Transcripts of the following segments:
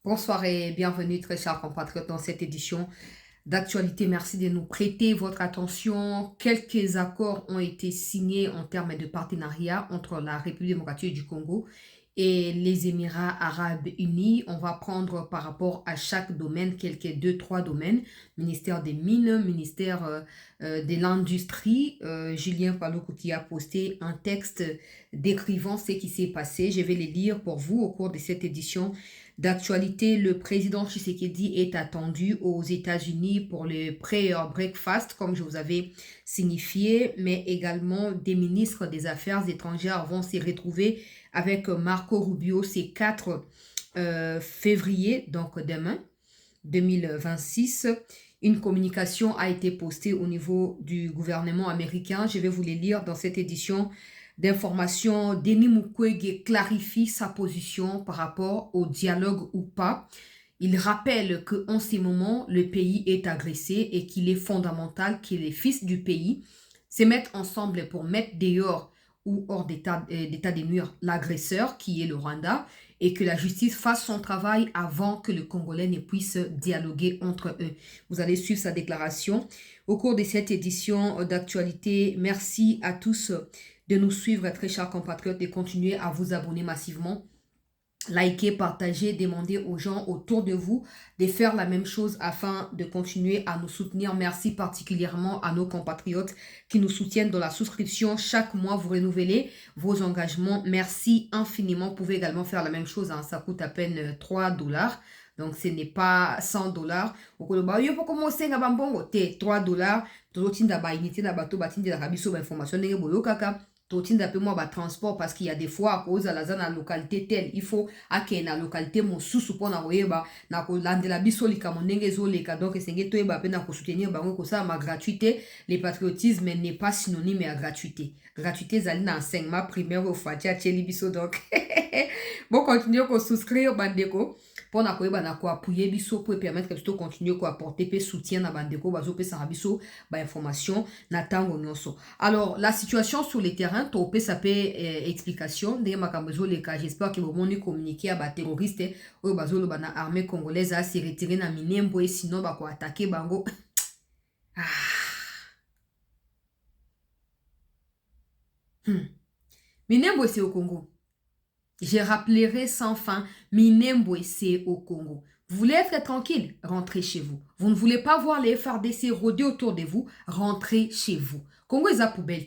Bonsoir et bienvenue très chers compatriotes dans cette édition d'actualité. Merci de nous prêter votre attention. Quelques accords ont été signés en termes de partenariat entre la République démocratique du Congo et les Émirats arabes unis. On va prendre par rapport à chaque domaine quelques 2-3 domaines. Ministère des Mines, ministère de l'Industrie. Julien Paluku qui a posté un texte décrivant ce qui s'est passé. Je vais les lire pour vous au cours de cette édition d'actualité. Le président Tshisekedi est attendu aux États-Unis pour le prayer breakfast, comme je vous avais signifié, mais également des ministres des Affaires étrangères vont s'y retrouver avec Marco Rubio ces 4 février, donc demain, 2026. Une communication a été postée au niveau du gouvernement américain. Je vais vous les lire dans cette édition d'information. Denis Mukwege clarifie sa position par rapport au dialogue ou pas. Il rappelle qu'en ces moments, le pays est agressé et qu'il est fondamental que les fils du pays se mettent ensemble pour mettre dehors ou hors d'état des murs l'agresseur qui est le Rwanda et que la justice fasse son travail avant que le Congolais ne puisse dialoguer entre eux. Vous allez suivre sa déclaration au cours de cette édition d'actualité. Merci à tous de nous suivre, très chers compatriotes, et continuer à vous abonner massivement. Likez, partagez, demandez aux gens autour de vous de faire la même chose afin de continuer à nous soutenir. Merci particulièrement à nos compatriotes qui nous soutiennent dans la souscription. Chaque mois, vous renouvelez vos engagements. Merci infiniment. Vous pouvez également faire la même chose. Hein. Ça coûte à peine 3 $. Donc, ce n'est pas 100 $. Au Koloba, il faut commencer à 3 $. Tozotinda ba unité na bato batindi la kabiso ba information ndenge boyo kaka. Totinda pe moi ba transport parce qu'il y a des fois à cause à la zone à localité telle il faut à na localité mon sous pour na koyeba na ko landela biso lika monenge zo leka donc esenge toyeba pe na ko soutenir bango ko ça ma gratuité. Le patriotisme n'est pas synonyme à gratuité. Gratuité zali na enseignement primaire au fatia cheli biso donc bon continuer ko souscrire bandeko pour na koyeba na ko appuyer biso pour permettre que tout continuer ko apporter pe soutien na bandeko bazo pe sa biso ba information na tango nyonso. Alors la situation sur les terrains topé ça peut explication de makambozo les cas. J'espère que vous m'ont communiqué à ba terroristes ou bazo lo bana armée congolaise a se retirer na Minembwe et sinon ba ko attaquer bango. Ah. Minembwe c'est au Congo. Je rappellerai sans fin, Minembwe c'est au Congo. Vous voulez être tranquille? Rentrez chez vous. Vous ne voulez pas voir les FARDC rôder autour de vous? Rentrez chez vous. Congo est à poubelle.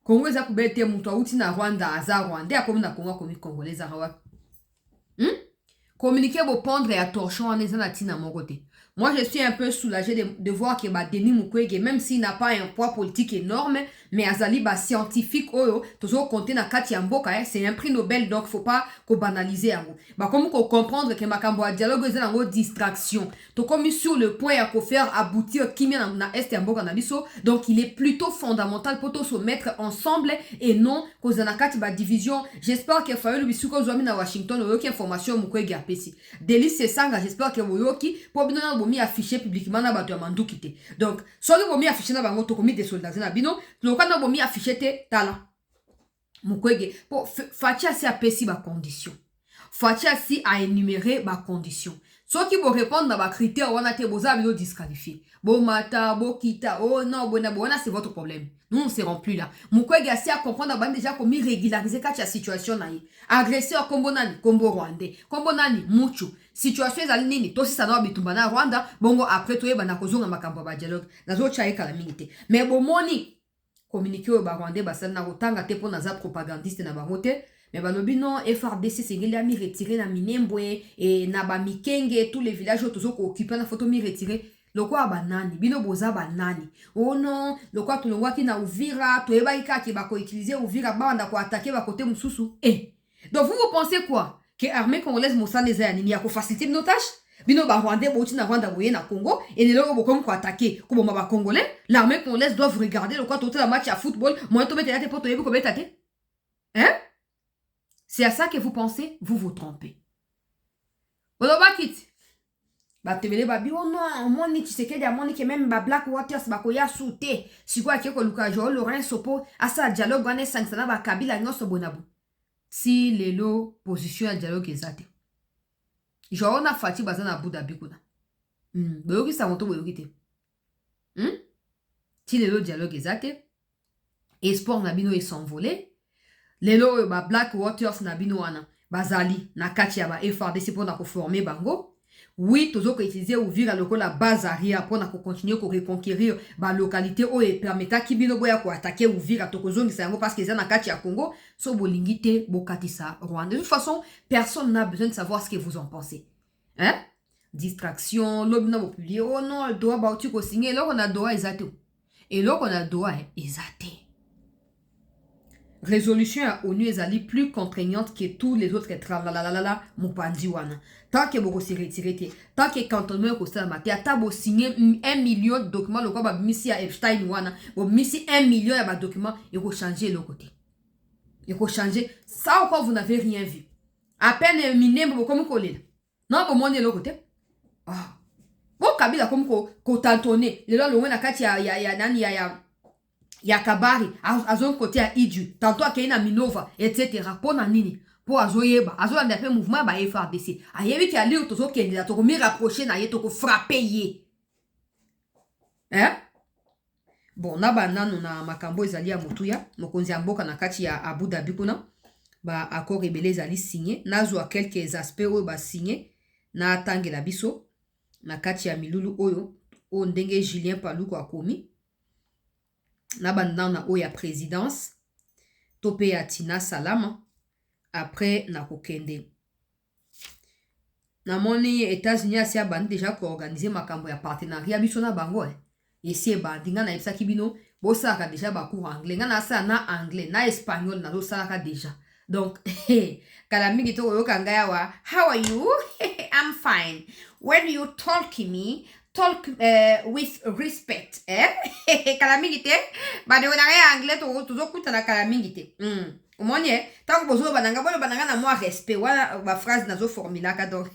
Congo est à poubelle. Moutoua outi na Rwanda, aza Rwanda, comme na Congo, comme Congolais, arawa. Communiquer vos pendre et à torchon en étant à mon côté. Moi, je suis un peu soulagé de voir que Denis Mukwege, même s'il n'a pas un poids politique énorme, mais Azali, scientifique, toujours compter na Kati Mboka, c'est un prix Nobel, donc faut pas qu'on banalise. Comme qu'on comprendre que Makambo a dialogue, c'est une distraction. Donc, comme sur le point à faire aboutir Kimia na Est Mboka na biso, donc il est plutôt fondamental pour tous se mettre ensemble et non cause na Kati ba division. J'espère que Fayoul Bisuko Zouami na Washington, aucune information Mukwege a pesi. Délice c'est sanga, j'espère que Woyoki, pour bien bomi affiché publiquement na bato ya manduki te. Donc, soki bomi affiché na bango to komi de soldats na bino, loka na bomi affiché te tala. Mukwege, pour Fatia si a pesi ba condition. Fatia si a énuméré ba condition. Soki bo répondre na ba critère wana te boza bilo disqualifié. Bo mata, bo kita, oh non, bona c'est votre problème. Nous on ne serons plus là. Mukwege asi a comprendre ba déjà comme régulariser katia situation na yi. Agresseur kombo nani, kombo rwandais. Kombo nani, muchu. Situation ezali nini tosi sana bitumba na Rwanda bongo après toyeba na kozonga makambo ba dialogue nazo chaika la minute mais bomoni communiquer au Rwandais basal na kotanga te po naza propagandiste na bangote mais balobi non FRDC sengeli ami retirer na Minembwe et na ba Mikenge tous les villages tozo ko occuper na photo mi retirer lokwa banani bino boza banani oh non lokwa tulongwa ki na Uvira toyeba ikaki ba ko utiliser Uvira banda ko attaquer ba côté mususu donc vous pensez quoi que l'armée congolaise Moussa les a nini ya ko faciliter nos tâches bino ba Rwandais boti na Rwanda boye na Congo et les loko bokom ko attaquer ko ba congolais l'armée congolaise doit regarder le quoi tout la match à football moi to mettre la poto yebi ko betate c'est à ça que vous pensez vous vous trompez Boloba kit ba tebele ba bi oh non moi ni Tshisekedi a moni que même ba Black Waters ba ko ya souté siko akye ko luka jo Laurent Sopo asa dialogue wana sangsana ba Kabila nyonso bonabu si lelo position ya dialogue ezate Genre, on a Fatih Bazan à Abu Dhabi. Boyoki Samonto Boyoki te. Si le dialogue exact. Espoir Nabino est s'envolé. Lelo ba Black Waters Nabino wana. Bazali na kati ya ba FRDC pour na former bango. Oui, toujours utiliser ouvrir la base arrière pour na continuer à reconquérir ba localité o et permettre kibino boya ko attaquer ouvrir à tokozongi sango parce que ça na kati ya Congo so bolingité bokatisa Rwanda. De toute façon, personne n'a besoin de savoir ce que vous en pensez. Hein? Distraction, l'obna vous publier oh non, le doigt ba tu ko signer là on a doigt exact. Et là on a doigt exact. Résolution à ONU est plus contraignante que tous les autres tralalala mupandiwana. Tant que vous se retirez, tant que cantonnement au stade maté, tant que vous signez 1 million de documents, le quoi missi à Epstein wana, vous missi 1 million de documents, et vous changez le côté. Et vous changez, ça encore vous n'avez rien vu. À peine miné, vous comme coller. Non, vous montrez le côté. Ah. Bon, Kabila comme ko tantonné. Le là, le moins à kati ya kabari azon côté à Idju tantôt à Keina Minova etc. Pour nini pour azoyeba azolanda pe mouvement ba FRDC ayebi ki ali tozo kende to ko mi rapprocher na ye to ko frapper ye hein. Bon na banano na makambo ezali ya mutuya mokonzi ya mboka na kati ya Abu Dhabi kuna ba accord rebelle ezali signé nazo a quelques aspects oyo ba signé na atangela biso na kati ya milulu oyo o ndenge Julien Paluku akomi na bandana o ya présidence topé ya Tina Salama après na kokende na moni États-Unis asia bandi déjà ko organiser makambo ya partenariat biso na bango esi bandi nga na yebisa kibino bo saka déjà ba cours anglais nga na sa na anglais na espagnol na do saka déjà donc kala mingi to yo kanga wa how are you I'm fine when you talk talk with respect kalamingite ba de wana anglais to kuta na kalamingite umonye tango bozo bananga na moi respect wala ba phrase nazo formulaka donc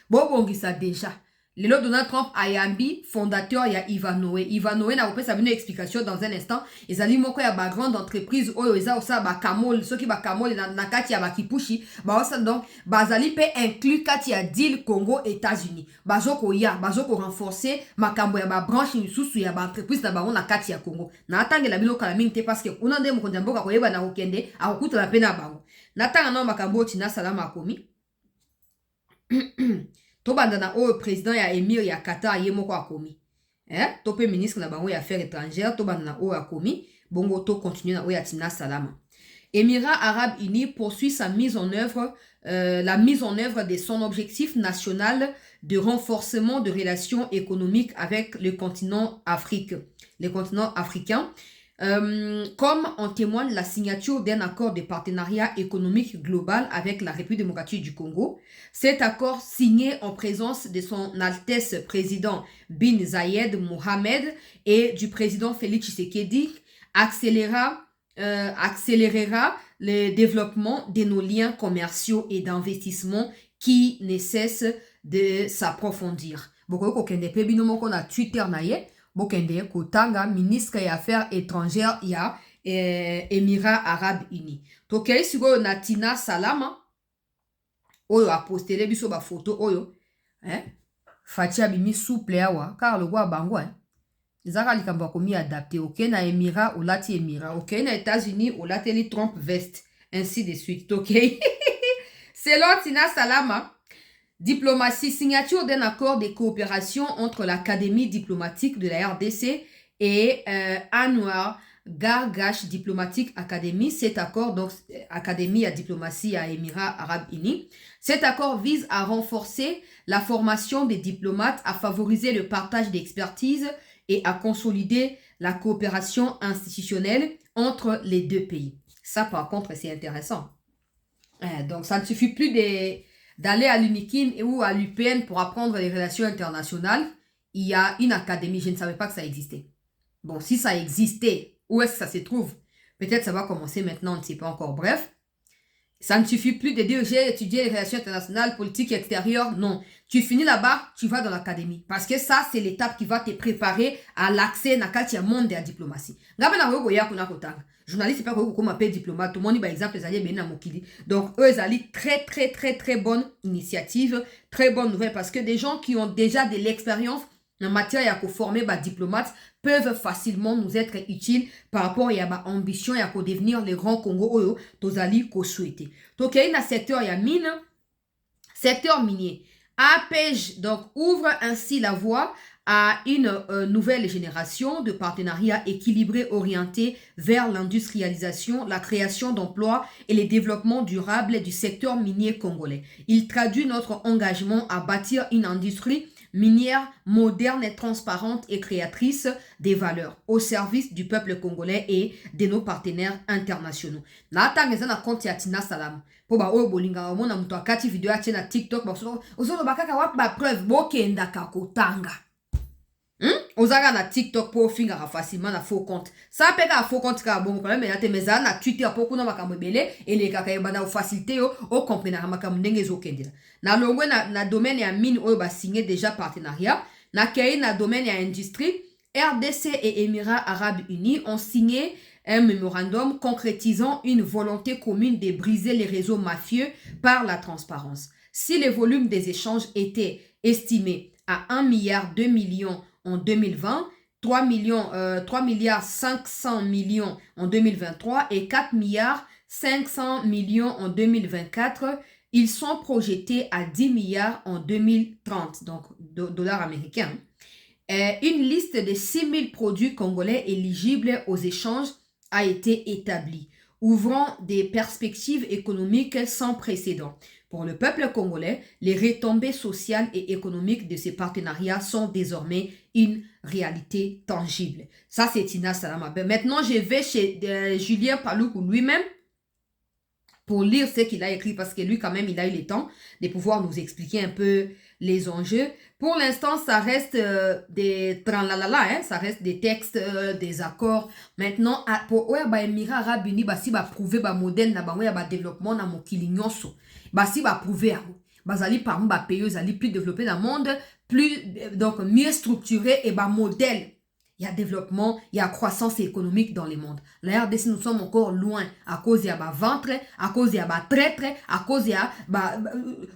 bobongisa déjà Lelo Donald Trump ayambi fondateur ya Ivanoe na opesa bino explication dans un instant ezali moko ya ba grande entreprise oyo eza osa ba kamol soki ba kamol na kati ya ba kipushi ba osa donc bazali pe inclus kati ya deal Congo États-Unis bazoko renforcer makambo ya ba branche misusu ya ba entreprise na bango na kati ya Congo na atangela bino kala mingi te parce que una nde mokonzi mboka koyeba na kokende akokuta na pe na bango na tanga na makambo Tina Salama akomi to bandana o président ya Emir ya Qatar ye moko akomi to pe ministre na bango ya affaires étrangères to bandana o akomi bongo to continuer na o ya Tina Salama. Émirats Arabes Unis poursuit sa mise en œuvre la mise en œuvre de son objectif national de renforcement de relations économiques avec le continent africain. Comme en témoigne la signature d'un accord de partenariat économique global avec la République démocratique du Congo. Cet accord signé en présence de son Altesse président Bin Zayed Mohamed et du président Félix Tshisekedi accélérera le développement de nos liens commerciaux et d'investissement qui ne cessent de s'approfondir. Boko kokende pe bino moko na Twitter na ye bokende kotanga ministre ya affaires étrangères ya Émirats Arabes Unis. Tokei siko na Tina Salama oyo a postele biso ba photo oyo Fatia bimi souple awa car le gwa bango ezaka likambo komi adapté OK na Émirats olati Émirats OK na États-Unis olati li Trump veste ainsi de suite OK. Selon Tina Salama, diplomatie, signature d'un accord de coopération entre l'Académie diplomatique de la RDC et Anwar Gargash Diplomatique Academy. Cet accord, donc Académie à diplomatie à Émirats Arabes Unis. Cet accord vise à renforcer la formation des diplomates, à favoriser le partage d'expertise et à consolider la coopération institutionnelle entre les deux pays. Ça, par contre, c'est intéressant. Donc, ça ne suffit plus d'aller à l'UNIKIN ou à l'UPN pour apprendre les relations internationales. Il y a une académie, je ne savais pas que ça existait. Bon, si ça existait, où est-ce que ça se trouve? Peut-être ça va commencer maintenant, on ne sait pas encore. Bref, Ça ne suffit plus de dire j'ai étudié les relations internationales, politique extérieure. Non. Tu finis là-bas, tu vas dans l'académie. Parce que ça, c'est l'étape qui va te préparer à l'accès dans le monde de la diplomatie. Journaliste, c'est pas qu'on m'appelle diplomate. Tout le monde, par exemple, les alliés, donc, eux, ils ont très, très, très, très bonne initiative, très bonne nouvelle. Parce que des gens qui ont déjà de l'expérience en matière de former des diplomates peuvent facilement nous être utiles par rapport à l'ambition et à devenir les grands Congo tozali ko souhaité. Donc il y a un secteur, il y a mine, secteur minier. APEJ donc ouvre ainsi la voie à une nouvelle génération de partenariats équilibrés orientés vers l'industrialisation, la création d'emplois et le développement durable du secteur minier congolais. Il traduit notre engagement à bâtir une industrie minière moderne, transparente et créatrice des valeurs au service du peuple congolais et de nos partenaires internationaux. Natangeza na compte ya Tina Salam. Po ba oyo bolinga mona muto akati video atie na TikTok ba osono bakaka wa ba preuve bokenda kakotanga. Ozaga na TikTok pour finga facilement na faux compte. Ça peka a faux compte ka bon problème mais meza na Twitter pour kuna makambo belé et les kaka yebana facilité o comprendre makambo ndenge zokendela. Na longwe na domaine ya mine oyo ba signé déjà partenariat, na kei na domaine ya industrie, RDC et Émirats Arabes Unis ont signé un mémorandum concrétisant une volonté commune de briser les réseaux mafieux par la transparence. Si le volume des échanges était estimé à 1 milliard 2 millions en 2020, 3 milliards 500 millions en 2023 et 4 milliards 500 millions en 2024, ils sont projetés à 10 milliards en 2030, donc dollars américains. Une liste de 6 000 produits congolais éligibles aux échanges a été établie, ouvrant des perspectives économiques sans précédent. Pour le peuple congolais, les retombées sociales et économiques de ces partenariats sont désormais une réalité tangible. Ça, c'est Tina Salama. Maintenant, je vais chez Julien Paluku lui-même pour lire ce qu'il a écrit parce que lui, quand même, il a eu le temps de pouvoir nous expliquer un peu les enjeux. Pour l'instant, ça reste des tranlalala, hein, ça reste des textes, des accords. Maintenant, pour Émirats Arabes Unis, si va prouver ba modèle na bango ya ba développement na mokili nyonso. Si va prouver bazali parmi ba pays zali plus développé dans le monde, plus donc mieux structuré et ba modèle. Il y a développement, il y a croissance économique dans le monde. La RDC, nous sommes encore loin à cause de la ventre, à cause de la traître, à cause de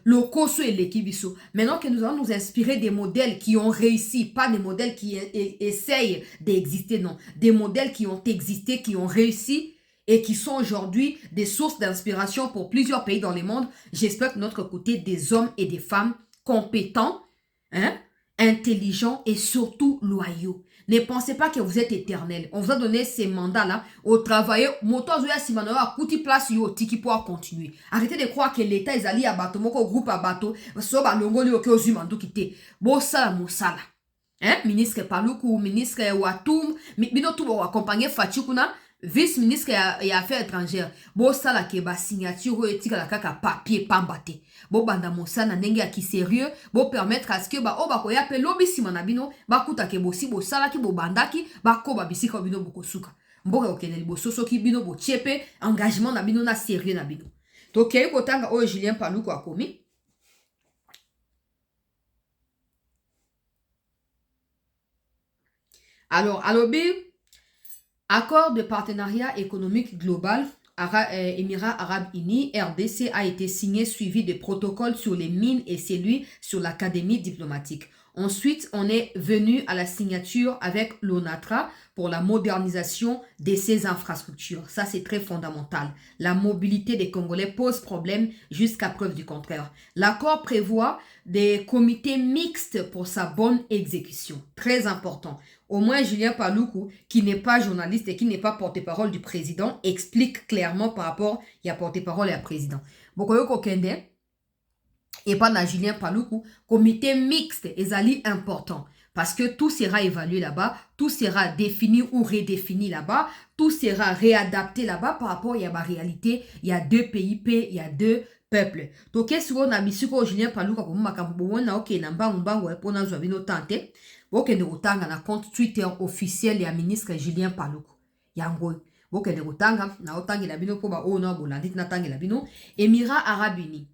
le coso et l'équibiso. Maintenant que nous allons nous inspirer des modèles qui ont réussi, pas des modèles qui essayent d'exister, non. Des modèles qui ont existé, qui ont réussi et qui sont aujourd'hui des sources d'inspiration pour plusieurs pays dans le monde. J'espère que notre côté des hommes et des femmes compétents, hein, intelligents et surtout loyaux. Ne pensez pas que vous êtes éternel. On vous a donné ces mandats-là au travail. Continuer. Arrêtez de croire que l'État est allé à bateau, mon groupe à bateau, ministre Paluku, ministre Watum, binotu wa accompagner Fachikuna, vice-ministre ya affaires étrangères. Bo sala ke ba signature etika la kaka papier pambate. Bo banda mosana ndenge ya ki sérieux, bo permettre à ce que ba oba ko ya pe lobi simana bino, ba kuta ke bo si bo sala ki bo bandaki, ba ko ba bisika bino boko suka. Mboka okene libo soso ki bino bo chepe, engagement na bino na sérieux na bino. To ke ko tanga o Julien Paluku akomi. Alors, alobi accord de partenariat économique global Émirats Arabes Unis, RDC, a été signé suivi des protocoles sur les mines et celui sur l'académie diplomatique. Ensuite, on est venu à la signature avec l'ONATRA pour la modernisation de ces infrastructures. Ça, c'est très fondamental. La mobilité des Congolais pose problème jusqu'à preuve du contraire. L'accord prévoit des comités mixtes pour sa bonne exécution. Très important. Au moins, Julien Paluku, qui n'est pas journaliste et qui n'est pas porte-parole du président, explique clairement par rapport à porte-parole et à président. Bokoyoko Kende, et pas na Julien Paluku, comité mixte est important. Parce que tout sera évalué là-bas, tout sera défini ou redéfini là-bas, tout sera réadapté là-bas par rapport à la réalité. Il y a 2 PIP, il y a 2 peuples. Donc, qu'est-ce qu'on a mis sur Julien Paluku comme makambo na ok na mbangu pour na zobino tante. Ok, nous avons un compte Twitter officiel et ministre Julien Paluku. Yango. bokende kotanga na otangela bino po ba ona bolandi na tangela bino. Émirats Arabes Unis.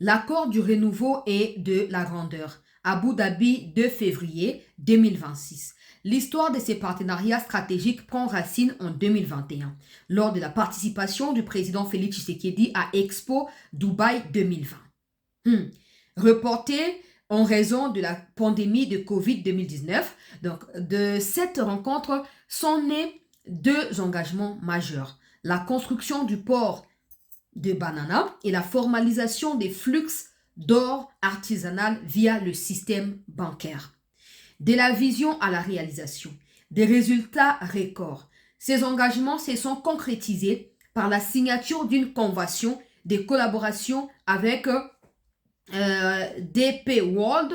L'accord du renouveau et de la grandeur. Abu Dhabi, 2 février 2026. L'histoire de ces partenariats stratégiques prend racine en 2021, lors de la participation du président Félix Tshisekedi à Expo Dubaï 2020. Reporté en raison de la pandémie de Covid-2019. Donc, de cette rencontre sont nés 2 engagements majeurs. La construction du port de Banana et la formalisation des flux d'or artisanal via le système bancaire. De la vision à la réalisation, des résultats records. Ces engagements se sont concrétisés par la signature d'une convention de collaboration avec DP World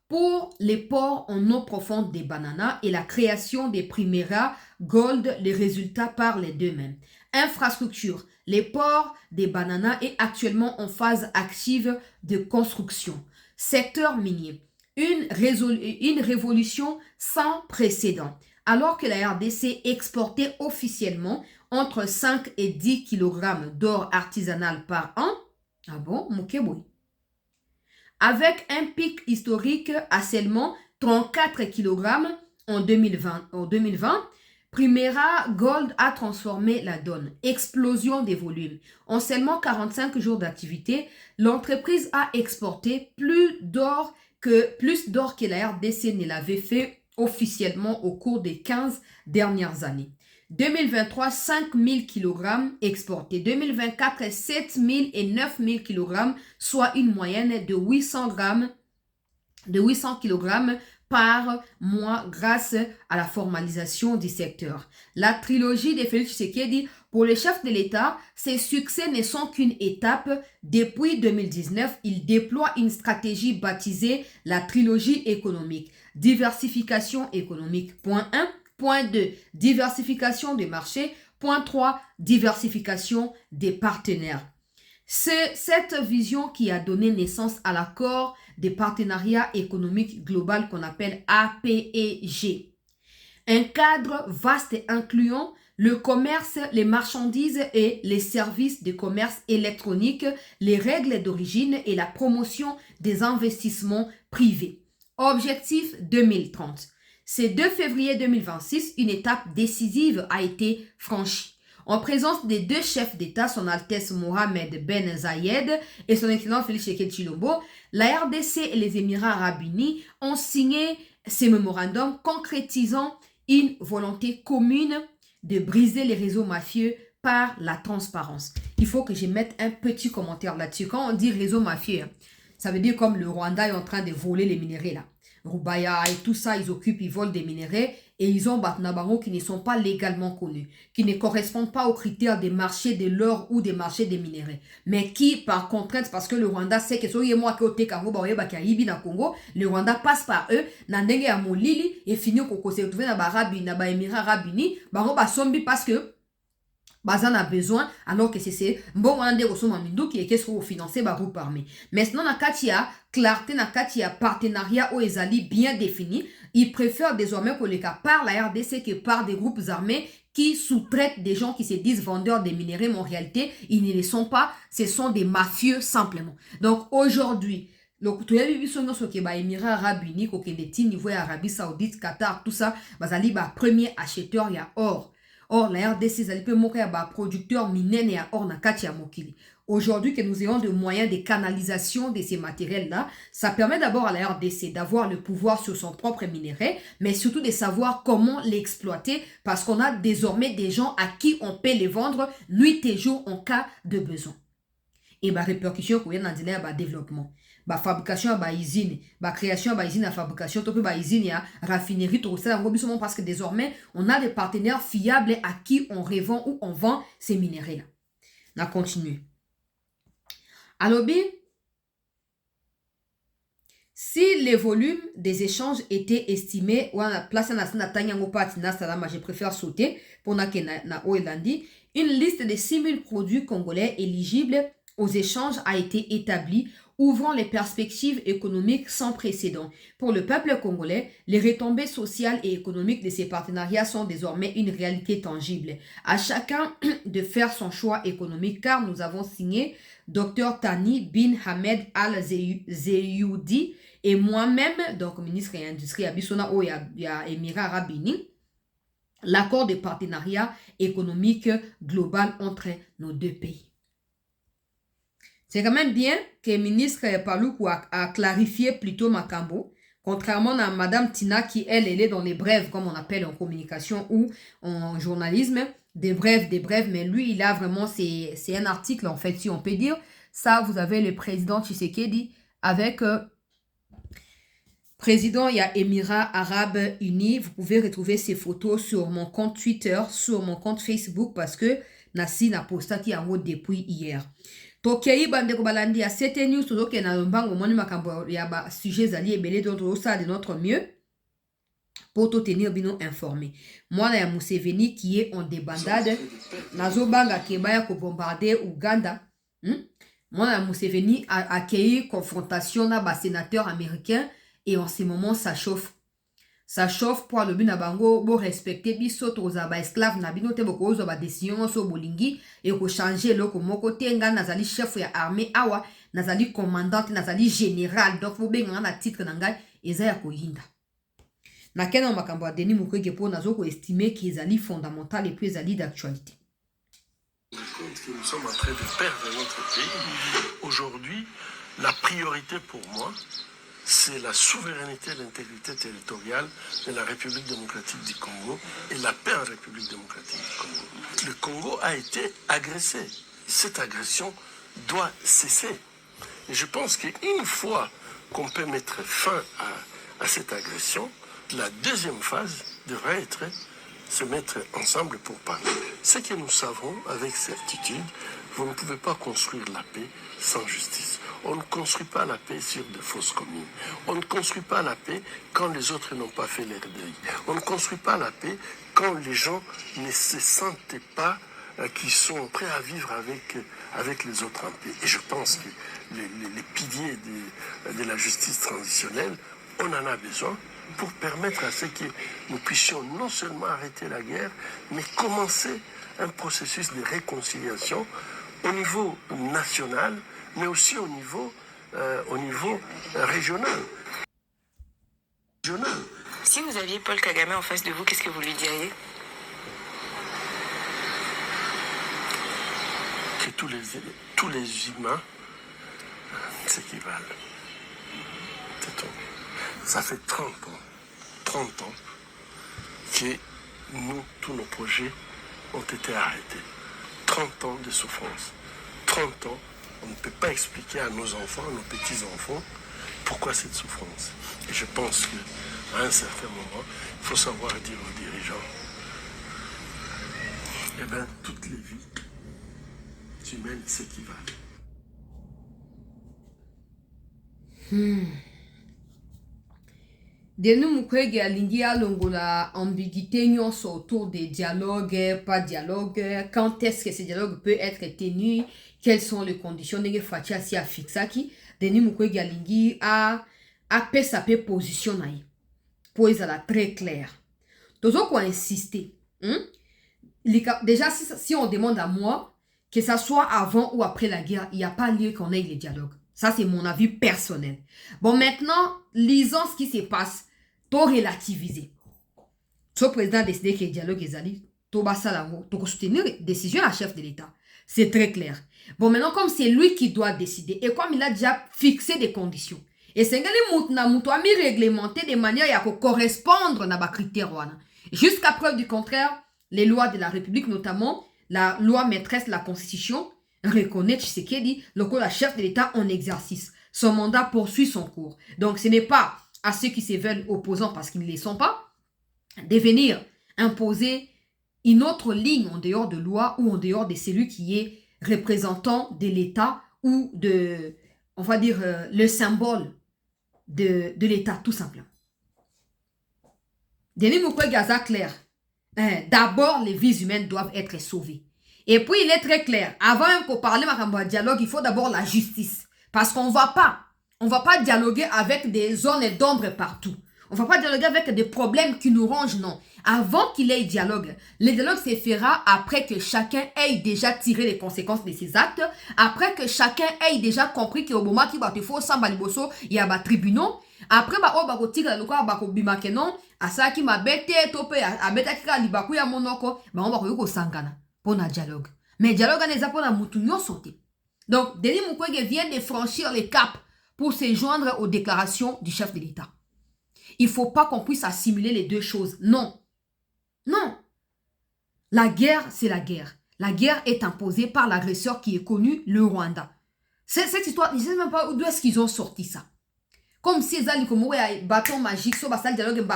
pour les ports en eau profonde des Bananas et la création des Primera Gold, les résultats parlent d'eux-mêmes. Infrastructure, les ports des Bananas est actuellement en phase active de construction. Secteur minier, une révolution sans précédent. Alors que la RDC exportait officiellement entre 5 et 10 kg d'or artisanal par an, ah bon, Mokeboy. Avec un pic historique à seulement 34 kg en 2020, Primera Gold a transformé la donne. Explosion des volumes. En seulement 45 jours d'activité, l'entreprise a exporté plus d'or que la RDC ne l'avait fait officiellement au cours des 15 dernières années. 2023, 5000 kg exportés. 2024, 7000 et 9000 kg, soit une moyenne de 800 kg par mois grâce à la formalisation du secteur. La trilogie de Félix Tshisekedi, pour les chefs de l'État, ces succès ne sont qu'une étape. Depuis 2019, il déploie une stratégie baptisée la trilogie économique. Diversification économique, point 1. Point 2, diversification des marchés. Point 3, diversification des partenaires. C'est cette vision qui a donné naissance à l'accord des partenariats économiques global qu'on appelle APEG. Un cadre vaste et incluant le commerce, les marchandises et les services de commerce électronique, les règles d'origine et la promotion des investissements privés. Objectif 2030. Ce 2 février 2026, une étape décisive a été franchie. En présence des 2 chefs d'État, son Altesse Mohamed Ben Zayed et son Excellence Félix Tshisekedi Tshilombo, la RDC et les Émirats Arabes Unis ont signé ces mémorandums concrétisant une volonté commune de briser les réseaux mafieux par la transparence. Il faut que je mette un petit commentaire là-dessus. Quand on dit réseau mafieux, ça veut dire comme le Rwanda est en train de voler les minéraux là. Rubaya et tout ça, ils volent des minéraux et ils ont Batnabango qui ne sont pas légalement connus, qui ne correspondent pas aux critères des marchés de l'or ou des marchés des minéraux, mais qui, par contrainte, parce que le Rwanda sait que le Rwanda passe par eux, Nandenge à Molili et finit au se retrouver dans les Émirats Arabes Unis, parce que Bazan a besoin, alors que c'est bon ande osoma mindu qui est qu'est-ce qu'on financer ba groupe armé. Maintenant na katia clarté na katia partenariat au ezali bien défini, ils préfèrent désormais que les cas par la RDC que par des groupes armés qui sous-traitent des gens qui se disent vendeurs des minéraux, mais en réalité, ils ne le sont pas, ce sont des mafieux simplement. Donc aujourd'hui, le Émirats Arabes Unis, niveau Arabie Saoudite, Qatar, tout ça, bazali ba premier acheteur il y a or. Or, la RDC, ça peut montrer à producteur minier et à or na kati ya mokili. Aujourd'hui, que nous ayons des moyens de canalisation de ces matériels-là, ça permet d'abord à la RDC d'avoir le pouvoir sur son propre minerai, mais surtout de savoir comment l'exploiter parce qu'on a désormais des gens à qui on peut les vendre nuit et jour en cas de besoin. Et bah répercussion qu'on y a dans le développement. Ba fabrication ba usine, ba création ba usine à fabrication, tout ba usine à raffinerie, tout ça parce que désormais on a des partenaires fiables à qui on revend ou on vend ces minéraux là. On continue. Alors bien, si les volumes des échanges étaient estimés ou à place je préfère sauter pour na Oelandi, une liste de 6000 produits congolais éligibles aux échanges a été établie ouvrant les perspectives économiques sans précédent. Pour le peuple congolais, les retombées sociales et économiques de ces partenariats sont désormais une réalité tangible. À chacun de faire son choix économique car nous avons signé Dr Tani bin Hamed Al-Zeyoudi et moi-même, donc ministre de l'Industrie, Abissona Oya Émirats Arabes Unis, l'accord de partenariat économique global entre nos deux pays. C'est quand même bien que le ministre Paluku a clarifié plutôt Makambo, contrairement à Madame Tina qui, elle est dans les brèves, comme on appelle en communication ou en journalisme, des brèves, mais lui, il a vraiment, c'est un article en fait, si on peut dire. Ça, vous avez le président Tshisekedi avec... président, il y a Émirats Arabes Unis. Vous pouvez retrouver ces photos sur mon compte Twitter, sur mon compte Facebook, parce que Nassi n'a posté qui en haut depuis hier. Tokei bande ko balandi a cette news to ke na mbango moni makambo ya ba sujets alliés belé d'autres ça de notre mieux pour te tenir bien informé. Moi la Museveni qui est en débandade nazo banga kebaya ko bombarder Uganda. Moi la Museveni a accueilli confrontation na ba sénateur américain et en ce moment ça chauffe. Ça chauffe pour le bina bango bo respecter biso to za ba esclave na bino te boko zo ba décision so bolingi et ko changer loko moko tenga nazali chef ya armée awa nazali commandante nazali général donc vous benga na titre nanga eza ya ko yinda na kena makambo Denis Mukwege po nazo ko estimer qu'ils ali fondamental et puis ali d'actualité. Nous sommes en train de perdre notre pays. Aujourd'hui, la priorité pour moi, c'est la souveraineté et l'intégrité territoriale de la République démocratique du Congo et la paix en République démocratique du Congo. Le Congo a été agressé. Cette agression doit cesser. Et je pense qu'une fois qu'on peut mettre fin à cette agression, la deuxième phase devrait être se mettre ensemble pour parler. Ce que nous savons avec certitude, vous ne pouvez pas construire la paix sans justice. On ne construit pas la paix sur de fausses communes. On ne construit pas la paix quand les autres n'ont pas fait leur deuil. On ne construit pas la paix quand les gens ne se sentent pas qu'ils sont prêts à vivre avec les autres en paix. Et je pense que les piliers de la justice transitionnelle, on en a besoin pour permettre à ce que nous puissions non seulement arrêter la guerre, mais commencer un processus de réconciliation au niveau national, mais aussi au niveau régional. Si vous aviez Paul Kagame en face de vous, qu'est-ce que vous lui diriez? Que tous les humains s'équivalent. C'est tout. Ça fait 30 ans que tous nos projets ont été arrêtés. 30 ans de souffrance. 30 ans, on ne peut pas expliquer à nos enfants, à nos petits-enfants, pourquoi cette souffrance. Et je pense qu'à un certain moment, il faut savoir dire aux dirigeants, eh bien, toutes les vies humaines s'équivalent. Denis Mukwege alingi alongola ambiguïté nyonso autour des dialogues, pas dialogue, quand est-ce que ces dialogues peuvent être tenus, quelles sont les conditions, nenge fatia si a fixaki, Denis Mukwege alingi a pe position na ye. Pour ezala très clair. Toujours qu'on insister. Déjà, si on demande à moi, que ça soit avant ou après la guerre, il n'y a pas lieu qu'on ait les dialogues. Ça, c'est mon avis personnel. Bon, maintenant, lisons ce qui se passe. Tout relativiser. Ce président a décidé que le dialogue est allé. Tout bas ça tout soutenir décision à chef de l'État. C'est très clair. Bon, maintenant, comme c'est lui qui doit décider, et comme il a déjà fixé des conditions, et c'est que les réglementé de manière à correspondre à nos critères. Jusqu'à preuve du contraire, les lois de la République, notamment la loi maîtresse de la Constitution, reconnaît Tshisekedi, le chef de l'État en exercice. Son mandat poursuit son cours. Donc, ce n'est pas à ceux qui se veulent opposants parce qu'ils ne les sont pas, de venir imposer une autre ligne en dehors de loi ou en dehors de celui qui est représentant de l'État ou de, on va dire, le symbole de l'État, tout simplement. Denis Mukwege a clair. D'abord, les vies humaines doivent être sauvées. Et puis, il est très clair. Avant qu'on parle de dialogue, il faut d'abord la justice. Parce qu'on ne va pas dialoguer avec des zones d'ombre partout. On ne va pas dialoguer avec des problèmes qui nous rongent, non. Avant qu'il ait dialogue, le dialogue se fera après que chacun ait déjà tiré les conséquences de ses actes, après que chacun ait déjà compris qu'au moment qu'il va te faire sans baliboso, il y a des tribunaux. Après, on va tirer le corps, on va non, à ça qui m'a bêté, topé, à bêta qui a libakou ya monoko, on va ko sangana pour un dialogue. Mais dialogue n'est pas pour la moutounion sauté. Donc, Denis Mukwege vient de franchir les caps pour se joindre aux déclarations du chef de l'État. Il ne faut pas qu'on puisse assimiler les deux choses. Non. Non. La guerre, c'est la guerre. La guerre est imposée par l'agresseur qui est connu, le Rwanda. Cette histoire, je ne sais même pas d'où est-ce qu'ils ont sorti ça. Comme si ils allaient comme un bâton magique, sur le dialogue,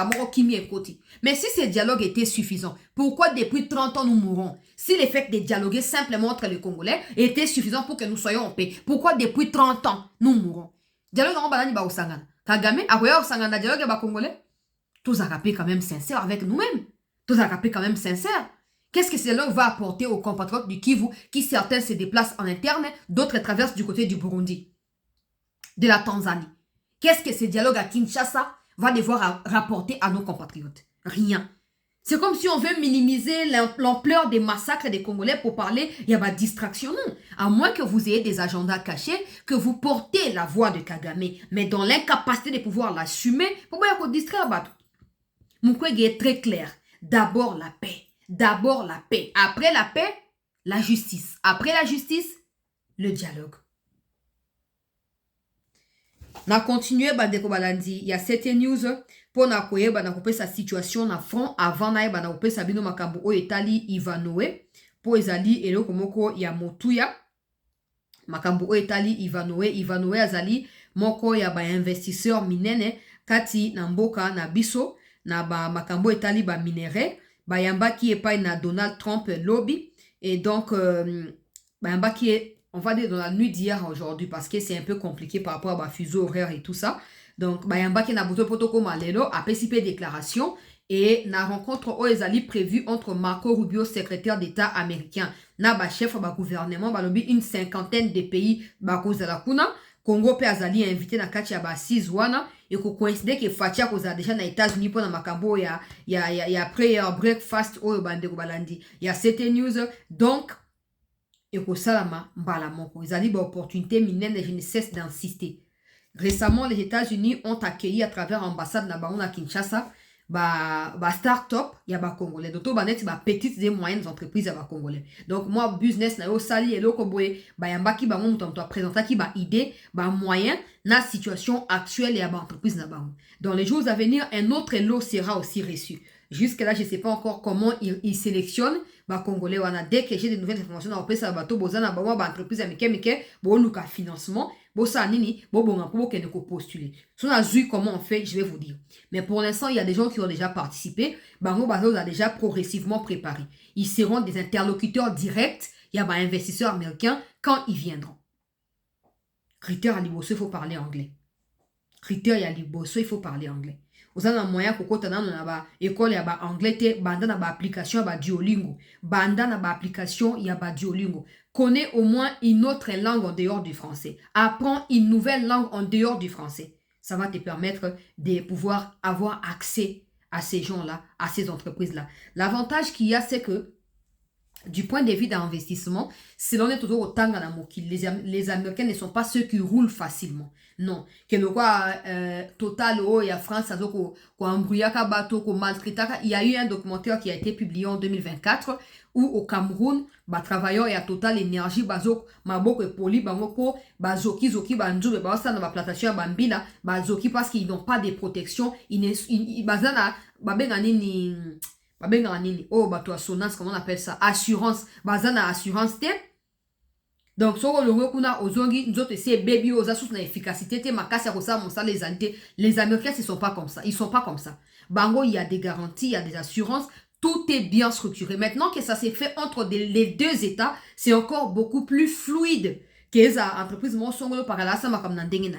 mais si ce dialogue était suffisant, pourquoi depuis 30 ans nous mourons? Si le fait de dialoguer simplement entre les Congolais était suffisant pour que nous soyons en paix, pourquoi depuis 30 ans nous mourons? Dialogue en banani ba osangana. Kagame, akoya osangana dialogue ba Congolais. Tous arapés quand même sincères avec nous-mêmes. Tous arapés quand même sincères. Qu'est-ce que ce dialogue va apporter aux compatriotes du Kivu qui certains se déplacent en interne, d'autres traversent du côté du Burundi, de la Tanzanie? Qu'est-ce que ce dialogue à Kinshasa va devoir rapporter à nos compatriotes? Rien. C'est comme si on veut minimiser l'ampleur des massacres des Congolais pour parler, il y a pas de distraction, non. À moins que vous ayez des agendas cachés, que vous portez la voix de Kagame, mais dans l'incapacité de pouvoir l'assumer, pour pas qu'on distraire. Mukwege est très clair. D'abord la paix. D'abord la paix. Après la paix, la justice. Après la justice, le dialogue. Na continuer bandeko balandi, il y a certaines news pour na koyeba na kopesa situation na front avant na yeba na kopesa bino makambo o etali Ivanoé pour ezali eloko moko ya motuya makambo o etali Ivanoé azali moko ya ba investisseur minene kati na mboka na biso na ba makambo etali ba minere ba yamba qui epai na Donald Trump lobby et donc ba yamba qui est on va dire dans la nuit d'hier à aujourd'hui parce que c'est un peu compliqué par rapport à ma fuseau horaire et tout ça. Donc, Bayamba qui n'a pas protocole malelo a participé déclaration et la rencontre Oezali prévue entre Marco Rubio, secrétaire d'État américain, na chef du gouvernement, balobi une cinquantaine de pays bakoza la kuna. Congo pe azali invité na kati ya ba Sizwana et ko coïncide que Fatia koza déjà na États-Unis pour na makambo ya prayer breakfast o bande ko balandi. Il y a cette news donc et que salama mbala moko. Ils ont dit opportunité minene et je ne cesse d'insister. Récemment, les États-Unis ont accueilli à travers l'ambassade na Kinshasa ba start-up ya ba Congolais. D'autres banet ba petites et moyennes entreprises ya ba Congolais. Donc moi business na yo sali et loko boye ba yamba ki ba mon to présenter ki ba idée ba moyen na situation actuelle ya ba entreprise na ba. Dans les jours à venir, un autre lot sera aussi reçu. Jusque là, je ne sais pas encore comment ils sélectionnent les Congolais. Dès que j'ai des nouvelles informations, on peut savoir que les entreprises américaines ont un financement. Postuler. Si on a vu comment on fait, je vais vous dire. Mais pour l'instant, il y a des gens qui ont déjà participé. On a déjà progressivement préparé. Ils seront des interlocuteurs directs. Il y a des investisseurs américains quand ils viendront. Critère à Liboso, il faut parler anglais. Critère à Liboso, il faut parler anglais. Vous avez un moyen pour que vous ayez école ya anglais, banda na application ya Duolingo. Banda na application ya Duolingo. Connais au moins une autre langue en dehors du français. Apprends une nouvelle langue en dehors du français. Ça va te permettre de pouvoir avoir accès à ces gens-là, à ces entreprises-là. L'avantage qu'il y a, c'est que du point de vue d'investissement, si l'on est toujours au Tanga les Américains ne sont pas ceux qui roulent facilement. Non. Il y a eu un documentaire qui a été publié en 2024 où au Cameroun, travailleurs et à Total Énergie, maboko et poli, zoki banjou, na plantation bambila, zoki parce qu'ils n'ont pas de protection, oh bato assurance, comment on appelle ça, assurance, bazana assurance te. Donc so le kuna ozongi nzoto c'est baby ozasus na efficacité te makasi ko ça mon ça les Américains ne sont pas comme ça, ils sont pas comme ça. Bango il y a des garanties, il y a des assurances, tout est bien structuré. Maintenant que ça s'est fait entre les deux États, c'est encore beaucoup plus fluide que les entreprises mo songolo par là ça ma comme ndenge na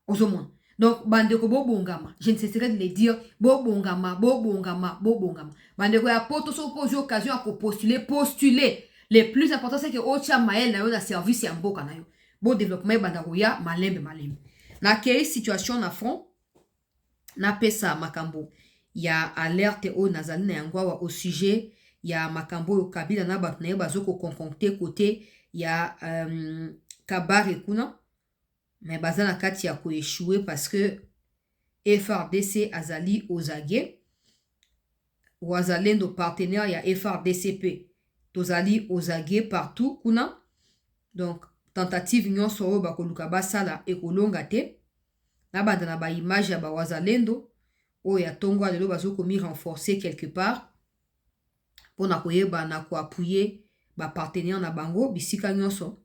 ozomon. Donc, bandeko bongama, je ne cesserai de le dire, bongama. Bandeko ya poto so pose occasion à postuler. Le plus important c'est que ocha mael na yo na service ya mboka na yo. Bon développement bandaroya malembe malembe. Na quelle situation na front na pesa makambo. Ya alerte o nazali na yango au sujet ya makambo yo Kabila na bato na ye bazoko concocter côté ya Kabare kuna mais baza na kati ya ko échouer parce que FRDC azali ozage wazalendo partenaire ya FRDCP tozali ozage partout kuna donc tentative nyonso oyo bakoluka basala ekolonga te na banda na ba image ya ba wazalendo oyo ya tongo lelo bazokomi renforcer quelque part pona koyeba na koappuyer ba partenaire na bango bisika nyonso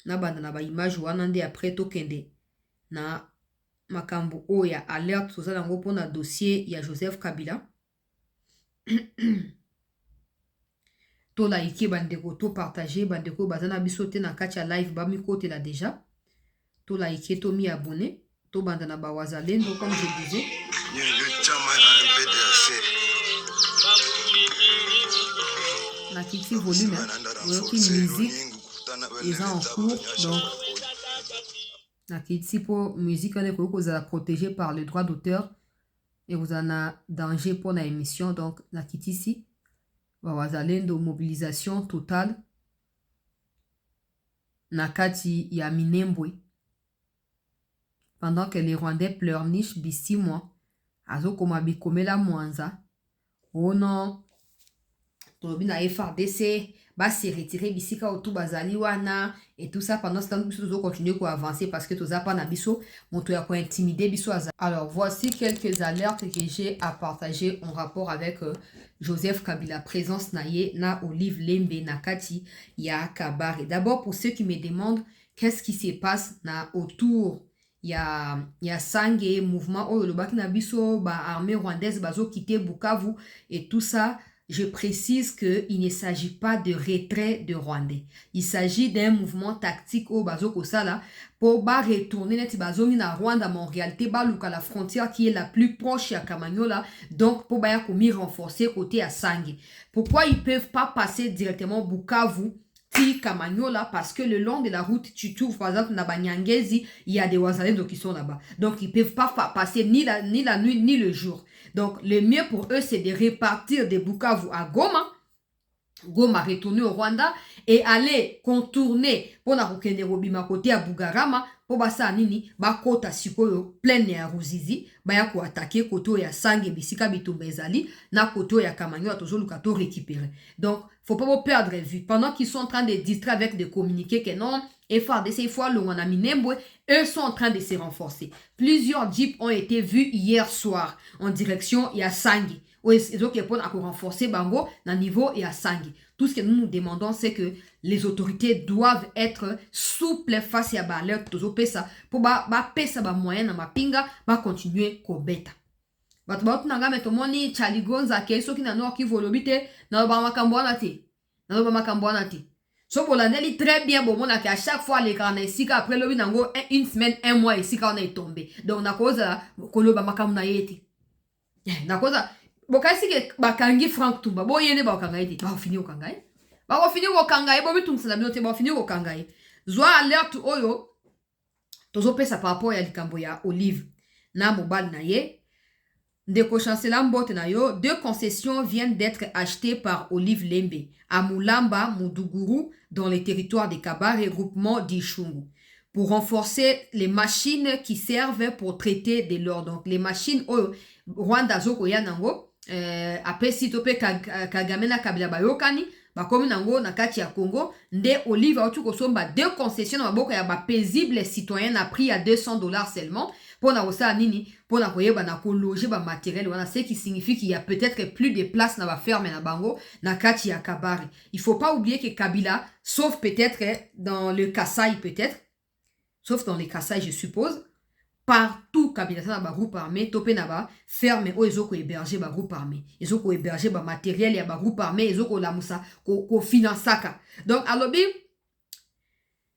na banda na ba image wana nde après tokende na makambo oyo ya alerte tozala yango mpona dossier ya Joseph Kabila to like bandeko to partager bandeko baza na biso te na kati ya live bamikotela déjà to like to mi abonné to banda na ba wazalendo comme je disais na kiti volume oyoki musique eza en cours donc na kiti po musique wana ekoki kozala protégé par le droit d'auteur et vous en a danger pour la émission donc na kiti ici wazalendo mobilisation totale na kati ya Minembwe pendant que les Rwandais pleurnichent bisi moi azokoma bikomela mwanza oh non tolobi na FRDC basi retirer bisika autour bazali wana et tout ça pendant ce temps biso tozo continuer ko avancer parce que toza pa na biso moto ya ko intimider biso azali. Alors voici quelques alertes que j'ai à partager en rapport avec Joseph Kabila présence naye na Olive Lembe na kati ya Kabare. D'abord pour ceux qui me demandent qu'est-ce qui se passe na autour ya Sange mouvement oyo lobaki na biso ba armée rwandaise bazo quitter Bukavu et tout ça. Je précise qu'il ne s'agit pas de retrait de Rwandais. Il s'agit d'un mouvement tactique au Bazoko Sala pour retourner net bazongi na Rwanda, mais en réalité, baluka la frontière qui est la plus proche à Kamanyola, donc pour baya komi renforcer côté à Sange. Pourquoi ils peuvent pas passer directement Bukavu ti Kamanyola? Parce que le long de la route, tu trouves par exemple na Banyangezi, il y a des Wazalendo qui sont là-bas. Donc ils peuvent pas passer ni la nuit ni le jour. Donc, le mieux pour eux, c'est de répartir des Bukavu à Goma. Goma retourner au Rwanda et aller contourner pour na kokende robima côté à Bugarama pour basa nini ba kota sikoyo pleine ya Ruzizi ba ya ko attaquer côté ya Sange bisika bitumba ezali na côté ya Kamanyola tozoluka to récupérer. Donc faut pas perdre vue pendant qu'ils sont en train de distraire avec de communiquer que non FRDC il faut l'on a Minembwe, eux sont en train de se renforcer. Plusieurs jeeps ont été vus hier soir en direction ya Sange. Ils ont renforcer Bango dans le niveau et à Sangue. Tout ce que nous nous demandons, c'est que les autorités doivent être souples face à l'alerte pour pesa ba moyen na mapinga ba continuer kobeta. Bato ba tunanga metomoni chaligonza keso ki na nord ki volobite na ba makambo na te. Na ba makambo na te. So bolandeli très bien bon mona que à chaque fois les grands ici après lobi nango une semaine un mois ici quand on est tombé. Donc na cause koloba makambo na yeti. Na cause bokasi ke bakangi Frank Tumba bo yene ba okangai te ba fini okangai ba fini okangai bo bitumsala binote ba fini okangai zwa alerte oyo tozo pesa par rapport ya likambo ya Olive na mobile na ye ndeko chancela mbote na yo 2 concessions viennent d'être achetées par Olive Lembe à Mulamba Muduguru dans les territoires de Kabare et groupement d'Ishungu pour renforcer les machines qui servent pour traiter de l'or. Donc les machines oyo Rwanda zoko ya nango après si topé Kagame na Kabila bayokani bakomi nango na kati ya Congo nde Olive autu kosomba 2 concessions na maboko ya ba paisible citoyen a pris à $200 seulement pour na osa nini pour na koyeba na ko loger ba matériel wana ce qui signifie qu'il y a peut-être plus de place na ba ferme na bango na kati ya Kabare. Il faut pas oublier que Kabila sauf peut-être dans le Kasaï peut-être sauf dans les Kasaï je suppose partout Kabila na ba groupe armé topé na ba ferme o ezoko héberger ba groupe armé ezoko héberger ba matériel ya ba groupe armé ezoko la musa ko finansaka. Donc alobi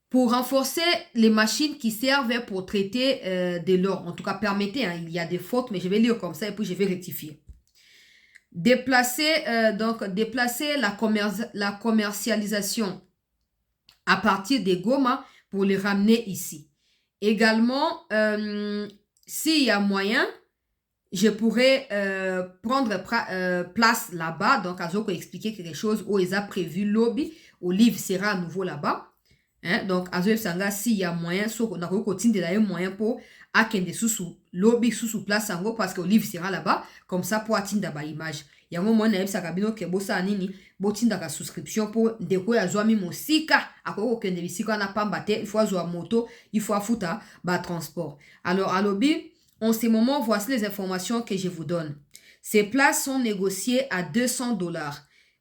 pour renforcer les machines qui servent pour traiter de l'or, en tout cas permettez, hein, il y a des fautes mais je vais lire comme ça et puis je vais rectifier. Déplacer la commercialisation à partir des Goma pour les ramener ici. Également, s'il y a moyen, je pourrais prendre place là-bas. Donc, Azoko expliquer quelque chose où ils ont prévu lobby. Olive sera à nouveau là-bas. Hein? Donc, Azoko Sanga, s'il y a moyen, on a continué d'ailleurs moyen pour akende sous lobby sous place en gros parce que Olive sera là-bas. Comme ça, pour atteindre d'abord image. Il y a un moment où ça kabino ke bossa anini botinda ka subscription pour deko ya zoami mosika akoko kende bisika na pambate il faut zoa moto il faut afuta ba transport. Alors à lobby en ce moment voici les informations que je vous donne. Ces places sont négociées à $200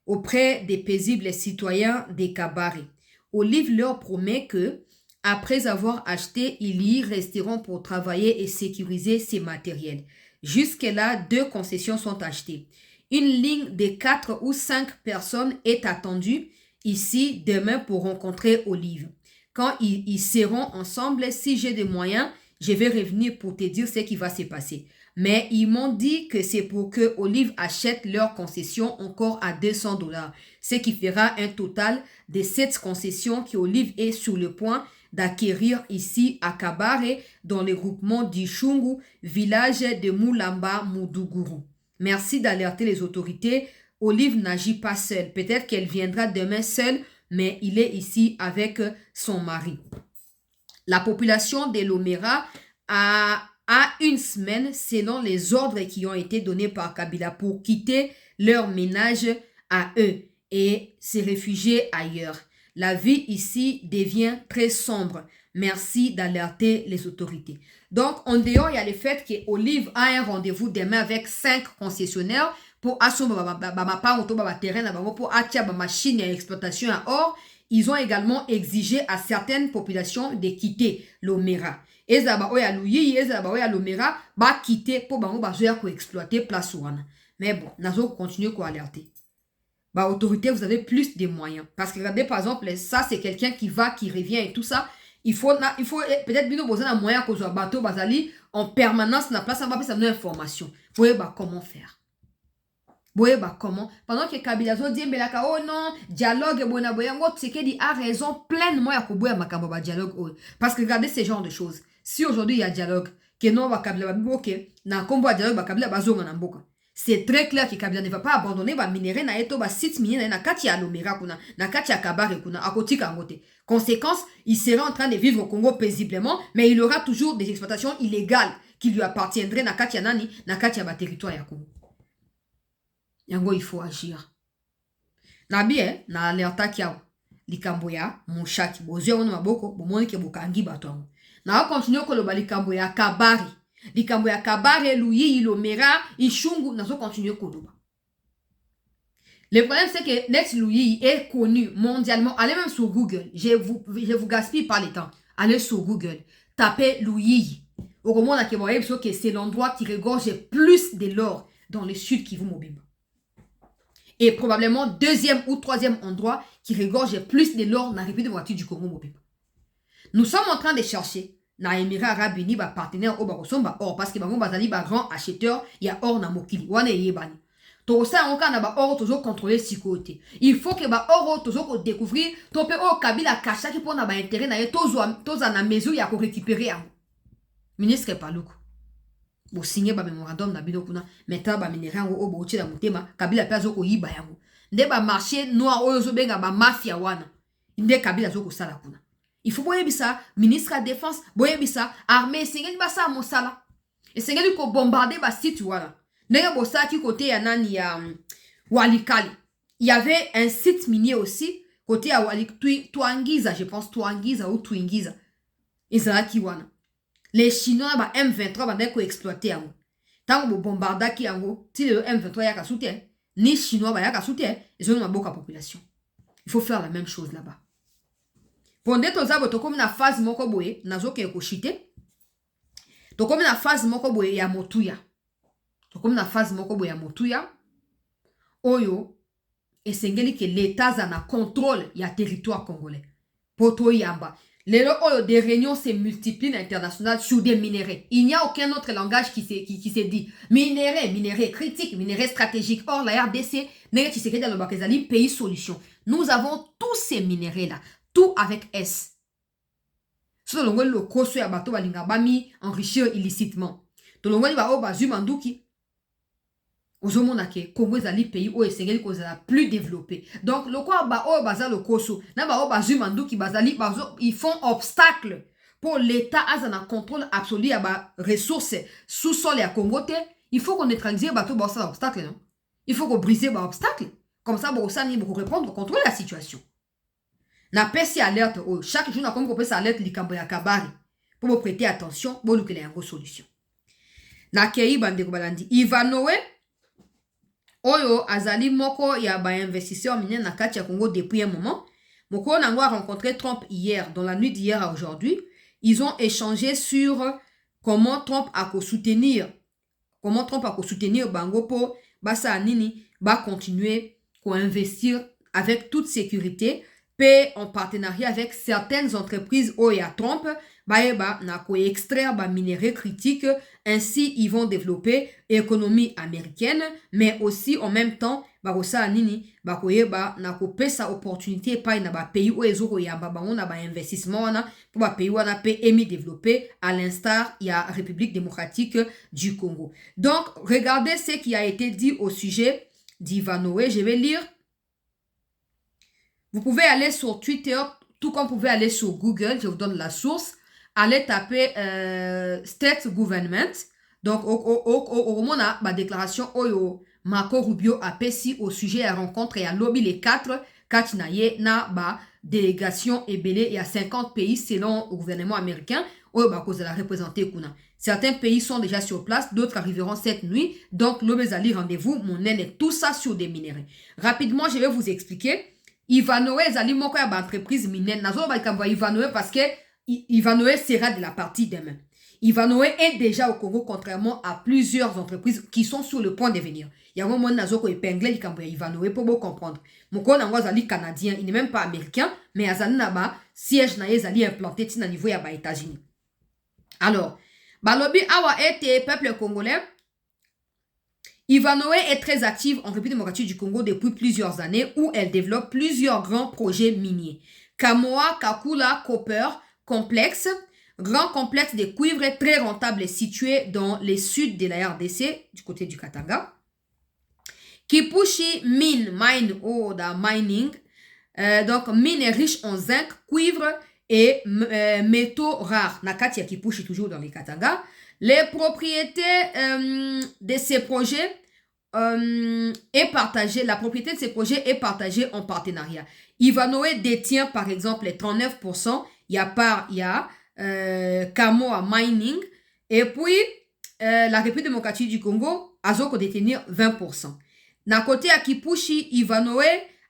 auprès des paisibles citoyens des Kabare. Olive leur promet que après avoir acheté, ils y resteront pour travailler et sécuriser ces matériels. Jusque-là, 2 concessions sont achetées. Une ligne de 4 ou 5 personnes est attendue ici demain pour rencontrer Olive. Quand ils seront ensemble, si j'ai des moyens, je vais revenir pour te dire ce qui va se passer. Mais ils m'ont dit que c'est pour que Olive achète leur concession encore à $200, ce qui fera un total de 7 concessions qu'Olive est sur le point d'acquérir ici à Kabare dans le groupement d'Ishungu, village de Mulamba Muduguru. Merci d'alerter les autorités. Olive n'agit pas seule. Peut-être qu'elle viendra demain seule, mais il est ici avec son mari. La population de Lomera a une semaine selon les ordres qui ont été donnés par Kabila pour quitter leur ménage à eux et se réfugier ailleurs. La vie ici devient très sombre. Merci d'alerter les autorités. Donc, en dehors, il y a le fait que Olive a un rendez-vous demain avec 5 concessionnaires pour assumer terrain pour acheter ma machine à exploitation à or. Ils ont également exigé à certaines populations de quitter l'Omera. Et ça va l'Omera va quitter pour exploiter place ouana. Mais bon, nous continuer à alerter. Bah, autorité, vous avez plus de moyens. Parce que regardez, par exemple, ça, c'est quelqu'un qui va, qui revient et tout ça. Il faut peut-être bien besoin d'un moyen que soit bateau basali en permanence dans la place, on va passer une information. Vous voyez, bah, comment faire? Vous voyez, bah, comment? Pendant que Kabila zo dit, oh non, dialogue, c'est qu'il a raison pleinement à Koboya Makamba dialogue. Parce que regardez ce genre de choses. Si aujourd'hui il y a dialogue, que non, va Kabila, ok, na combo dialogue, Kabila, bazonga na mboka. C'est très clair que Kabila ne va pas abandonner ba minéré na eto ba site minier na kati ya Lomera kuna na kati ya Kabare kuna akotika ngote. Conséquence, il sera en train de vivre au Congo paisiblement, mais il aura toujours des exploitations illégales qui lui appartiendraient na kati ya nani na kati ya ba territoire ya Congo. Yango il faut agir. Na bien na alerta kiao likambo ya mushaki bozio ono maboko bomoni ke bokangi batongo. Na continue ko loba likambo ya Kabare. Likambo ya Kabare, Luyi, Lomera, Ishungu, nous allons continuer Koloba. Le problème, c'est que Net Luyi est connu mondialement. Allez même sur Google. Je vous gaspille pas le temps. Allez sur Google. Tapez Luyi. Au moment où vous voyez que c'est l'endroit qui regorge plus de l'or dans le sud Kivu Mobimba. Et probablement deuxième ou troisième endroit qui regorge plus de l'or dans la République démocratique du Congo Mobimba. Nous sommes en train de chercher. Na Émirats Arabes Unis ba partenaire au bakosomba or parce que bango bazali ba grand acheteur ya or na mokili wana yebani to ça on kana ba or toujours contrôler si côté il faut que ba or toujours ko découvrir to pe o Kabila kasha ki pona ba intérêt na ye toza na mesure ya ko récupérer yango ministre Paluku bo signer ba mémorandum na bino kuna meta ba minéraux o bo tshela mutema Kabila pe azoko yiba yango nde ba marché noir oyo zo benga ba mafia wana nde Kabila zoko sala kuna. Il faut boye bisa ministre de la défense boye bisa armée sengeli basa mosala et sengeli ko bombarder ba site wala ndenge bosa ki côté ya nani ya Walikali il y avait un site minier aussi côté ya Walikali Twangiza je pense Twangiza ou Twingiza ezalaki wana les chinois ba M23 ba ndeko exploiter yango tango bo bombarda ki yango ti le M23 ya ka soutien ni chinois ba ya ka soutien ezoni maboka population il faut faire la même chose là-bas. Pendant que vous avez na phase moko boye nazoke koshite tokomi na phase moko boye ya motuya tokomi na phase moko boye ya motuya oyo esengeli ke l'état za na contrôle ya territoire congolais poto yamba lelo oyo des réunions se multiplient internationales sur des minéraux. Il n'y a aucun autre langage qui se dit minéraux critiques, minéraux stratégiques. Or la RDC n'est que dans le pays solution. Nous avons tous ces minéraux là. Tout avec S. so longo le koso ya bato balinga bami enrichir illicitement to longo li ba o bazwi manduki ozomona ke Congo ezali pays o esengeli kozala plus développé donc lokwa ba o baza le koso na ba o bazwi manduki bazali ils font obstacle pour l'état azana contrôle absolu ya ba ressources sous-sol ya Congo te il faut qu'on neutralise bato ba ça obstacle non il faut qu'on brise ba obstacle comme ça ba osani pour répondre contrôler la situation na pesi alerte o chaque jour na comme pesi alerte likambo ya kabari pour vous prêter attention pour lukela yango solution na kei bandeko balandi Ivanowe oyo azali moko ya ba investisseur minene na kati ya Congo depuis un moment moko nango a rencontré Trump hier dans la nuit d'hier à aujourd'hui ils ont échangé sur comment Trump a soutenir bango po basa nini ba continuer ko investir avec toute sécurité en partenariat avec certaines entreprises Oya Trump, baeba na ko extraire ba minerais critiques, ainsi ils vont développer l'économie américaine, mais aussi en même temps barosa nini bakoyeba na ko pesa opportunité pa na ba pays o ezoko yamba bango na ba investissement na pour ba pays wana pe emi développer à l'instar il y a République démocratique du Congo. Donc regardez ce qui a été dit au sujet d'Ivanowe, je vais lire. Vous pouvez aller sur Twitter, tout comme vous pouvez aller sur Google, je vous donne la source. Allez taper State Government. Donc, au moment de la déclaration, Marco Rubio a pesi au sujet à rencontre et à lobby les 4 Katinaye na ba délégation ebele. Il y a 50 pays selon le gouvernement américain. Certains pays sont déjà sur place, d'autres arriveront cette nuit. Donc, l'obésali rendez-vous, mon aile, tout ça sur des minéraux. Rapidement, je vais vous expliquer. Ivanowe ezali moko ya ba entreprise minienne. Nazo ba ikambo Ivanowe parce que Ivanowe sera de la partie demain. Ivanowe est déjà au Congo contrairement à plusieurs entreprises qui sont sur le point de venir. Il y a un moment nazo ko épingler ikambo Ivanowe pour vous comprendre. Moko nango azali canadien, il n'est même pas américain, mais azali na ba siège na ezali implanté na niveau ya ba États-Unis. Alors, balobi awa ete peuple congolais Ivanowe est très active en République démocratique du Congo depuis plusieurs années où elle développe plusieurs grands projets miniers. Kamoa Kakula Copper Complex, grand complexe de cuivre très rentable situé dans le sud de la RDC, du côté du Katanga. Kipushi Mine Mining, donc mine riche en zinc, cuivre et métaux rares. Nakati ya Kipushi toujours dans les Katanga. Les propriétés de ces projets est partagée. La propriété de ces projets est partagée en partenariat. Ivanowe détient par exemple les 39%. Il y a Kamoa Mining. Et puis, la République démocratique du Congo a détenir 20%. D'un côté, à Kipushi, Ivanowe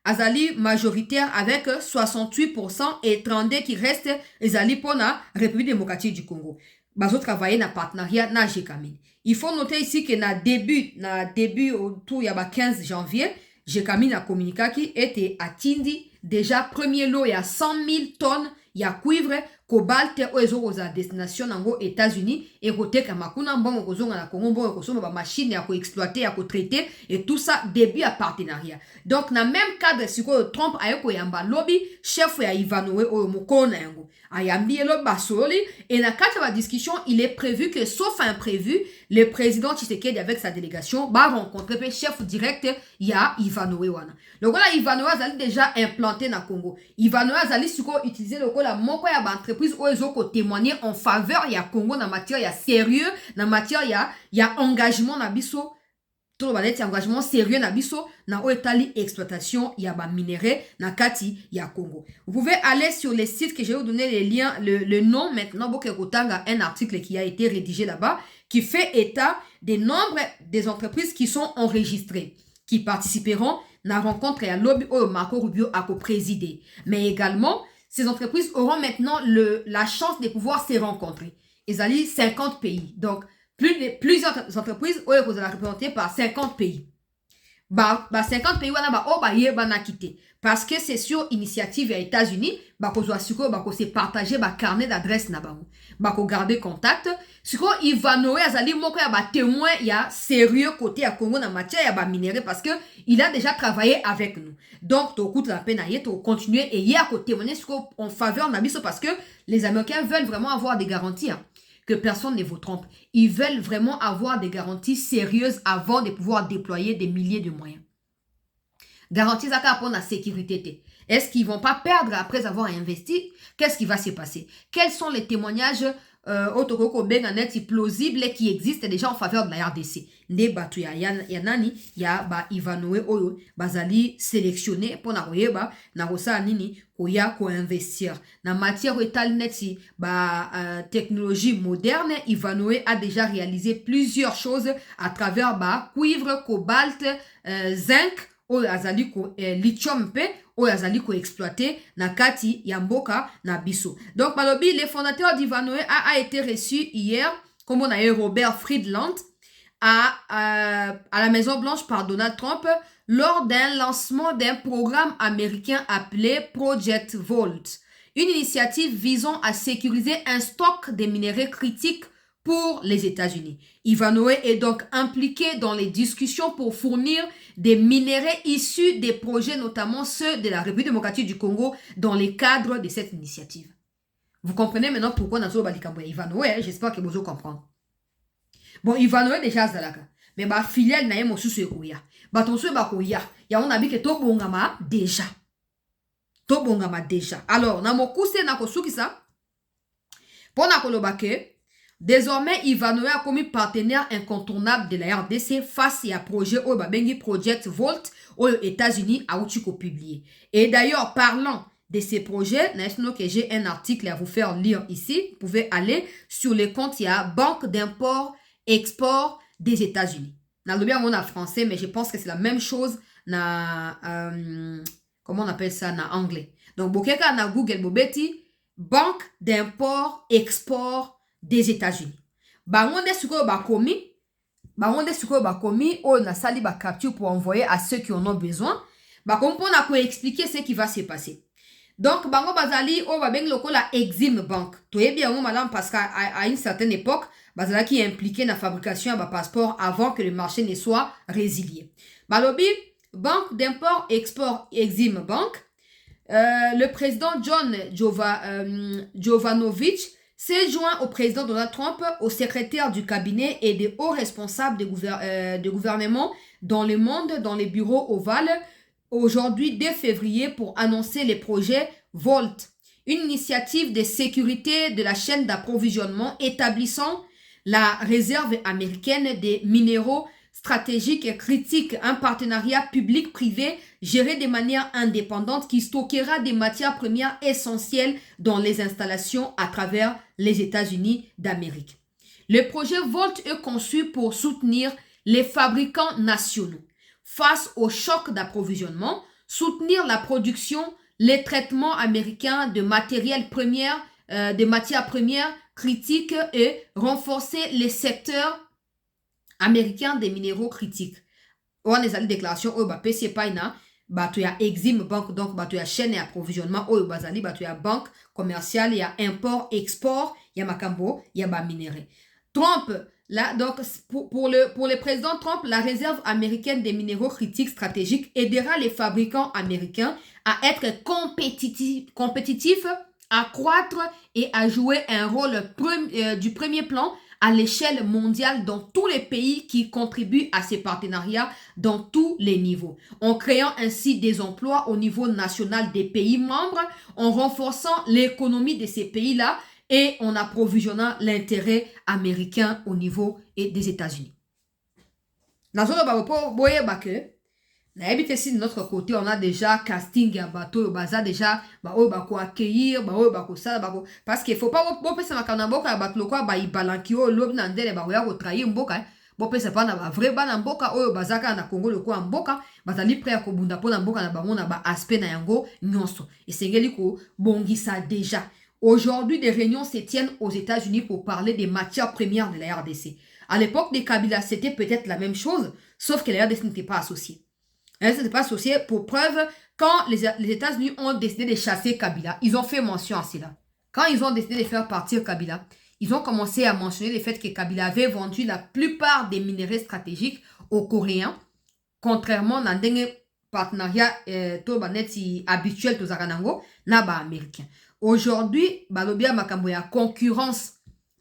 azali majoritaire avec 68% et 32% qui restent ezali pour la République démocratique du Congo. Bazo travailler na partenariat na Jekamine. Il faut noter ici que na début autour ya 15 janvier, Jekamine a communiqué qui était à Tindi déjà premier lot il y a 100 000 tonnes ya cuivre cobalt oezo aux destination nango États-Unis et côté kamakuna mbongo kozonga na Congo mbongo kozonga ba machine ya ko exploiter ya ko traiter et tout ça début à partenariat. Donc na même cadre siko Trump ayeko yamba lobby chef ya Ivanowe o mokona yango ayambi elo basoli et na kati ba discussion il est prévu que sauf imprévu le président Tshisekedi avec sa délégation va rencontrer le chef direct ya Ivanowe wana. Donc là Ivanowe azali déjà implanté na Congo. Ivanowe azali siko utiliser le la moko ya ba entreprise o ezoko témoigner en faveur ya Congo na matière ya sérieux na matière ya engagement na biso to ba net engagement sérieux na biso na oetali exploitation ya ba minéraux na kati ya Congo. Vous pouvez aller sur les sites que je vais vous donner les liens le nom maintenant boke kotanga un article qui a été rédigé là-bas qui fait état des nombres des entreprises qui sont enregistrées qui participeront na rencontre ya lobby o Marco Rubio a co-présidé mais également ces entreprises auront maintenant la chance de pouvoir se rencontrer. Ils allaient 50 pays. Donc, plusieurs entreprises ont été représentées par 50 pays. 50 pays, on a quitté. Parce que c'est sur initiative des États-Unis, se partager carnet d'adresse na bango. Garder contact. Siko Ivanoé azali moko ya témoin ya sérieux côté à Congo na matière ya minerai parce que il a déjà travaillé avec nous. Donc to coûte la peine à y continuer et y a côté témoigner en faveur na biso parce que les Américains veulent vraiment avoir des garanties hein, que personne ne vous trompe. Ils veulent vraiment avoir des garanties sérieuses avant de pouvoir déployer des milliers de moyens. Garantie ça pour la sécurité. Est-ce qu'ils vont pas perdre après avoir investi? Qu'est-ce qui va se passer? Quels sont les témoignages plausibles qui existent déjà en faveur de la RDC? Ne batu ya nani ya ba Ivanoé oyo bazali sélectionné pour na royeba na rosa nini koya ko investir na matière étal neti technologie moderne. Ivanoé a déjà réalisé plusieurs choses à travers cuivre, cobalt, zinc oyo azali ko lithium pe oyo azali ko exploiter na kati ya mboka na biso. Donc balobi le fondateur d'Ivanoé a été reçu hier comme on a eu Robert Friedland à la Maison Blanche par Donald Trump lors d'un lancement d'un programme américain appelé Project Vault, une initiative visant à sécuriser un stock de minerais critiques pour les États-Unis. Ivanoé est donc impliqué dans les discussions pour fournir des minerais issus des projets, notamment ceux de la République démocratique du Congo, dans le cadre de cette initiative. Vous comprenez maintenant pourquoi nous avons dit Ivanoé, j'espère que vous comprenez. Bon, Ivanoé déjà zalaka, mais filiale na yemo susu ekoya. Tonso ba koya, ya on a vu que to bongama déjà. To bongama déjà. Alors, na mokuse na kosukisa, pour na kolobake, désormais, Ivanoé a commis partenaire incontournable de la RDC face à projet Obabengi Project Vault aux États-Unis à Outiko publié. Et d'ailleurs, parlant de ces projets, que j'ai un article à vous faire lire ici. Vous pouvez aller sur les comptes, il y a Banque d'import-export des États-Unis. Dans le bien, on a français, mais je pense que c'est la même chose na comment on appelle ça na anglais. Donc, bokeka na Google Bobeti, Banque d'import-export des États-Unis. Bangonde suko bakomi o na sali ba capture pour envoyer à ceux qui en ont besoin. Bakompona ko expliquer ce qui va se passer. Donc bango bazali o ba beng lokola Exim Bank. Toyebi yango malam parce qu'à une certaine époque, bazala qui est impliqué dans la fabrication de passeport avant que le marché ne soit résilié. Balobi Banque d'import-export Exim Bank. Le président John Jovanovic s'est joint au président Donald Trump, au secrétaire du cabinet et des hauts responsables de gouvernement dans le monde, dans les bureaux ovales, aujourd'hui 2 février pour annoncer les projets Vault, une initiative de sécurité de la chaîne d'approvisionnement établissant la réserve américaine des minéraux stratégiques et critiques, un partenariat public-privé géré de manière indépendante qui stockera des matières premières essentielles dans les installations à travers les États-Unis d'Amérique. Le projet Vault est conçu pour soutenir les fabricants nationaux face au choc d'approvisionnement, soutenir la production, les traitements américains de matières premières critiques et renforcer les secteurs américains des minéraux critiques. On a des déclarations au PC Paina, tu as Exim Bank, donc tu as chaîne et approvisionnement au Bazali, tu as banque commerciale, il y a import, export, il y a Makambo, il y a minerai. Trump, là, donc pour le président Trump, la réserve américaine des minéraux critiques stratégiques aidera les fabricants américains à être compétitifs, à croître et à jouer un rôle du premier plan à l'échelle mondiale dans tous les pays qui contribuent à ces partenariats dans tous les niveaux, en créant ainsi des emplois au niveau national des pays membres, en renforçant l'économie de ces pays-là et en approvisionnant l'intérêt américain au niveau des États-Unis. Dans de notre côté, on a déjà casting à bateau, baza déjà, bako accueillir, bako ça, parce qu'il faut pas, ça ma kanamboka, bateau quoi, ba ibalankio, l'homme n'andele, ko trahir mboka, c'est pas na vrai bana mboka, bazaka na Congo le quoi mboka, bazali prêt à kobunda po na mboka na bango na ba aspect na yango, nyonso. Et c'est ko bongisa déjà. Aujourd'hui, des réunions se tiennent aux États-Unis pour parler des matières premières de la RDC. À l'époque des Kabila, c'était peut-être la même chose, sauf que la RDC n'était pas associée. Elle ne s'est pas associée pour preuve quand les États-Unis ont décidé de chasser Kabila. Ils ont fait mention à cela. Quand ils ont décidé de faire partir Kabila, ils ont commencé à mentionner le fait que Kabila avait vendu la plupart des minerais stratégiques aux Coréens, contrairement à un partenariat habituel aux Aranango, naba américain. Aujourd'hui, balobia makambo ya concurrence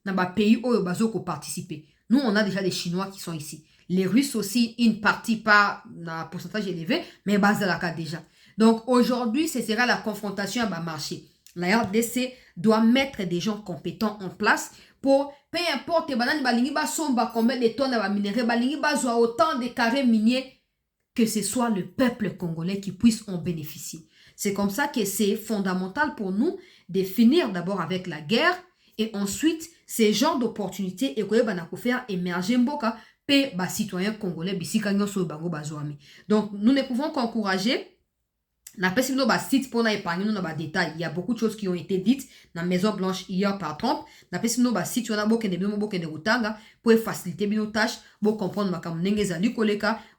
dans les pays où ils ont participé. Nous, on a déjà des Chinois qui sont ici. Les Russes aussi, une partie, pas un pourcentage élevé, mais base de la cas déjà. Donc aujourd'hui, ce sera la confrontation à marché. La RDC doit mettre des gens compétents en place pour, peu importe, combien de tonnes de minerais, autant de carrés miniers, que ce soit le peuple congolais qui puisse en bénéficier. C'est comme ça que c'est fondamental pour nous de finir d'abord avec la guerre et ensuite, ces genres d'opportunités et qu'on faire émerger Mboka et les citoyens congolais. Donc, nous ne pouvons qu'encourager. Il y a beaucoup de choses qui ont été dites dans la Maison Blanche hier par Trump. Pour faciliter nos tâches, pour comprendre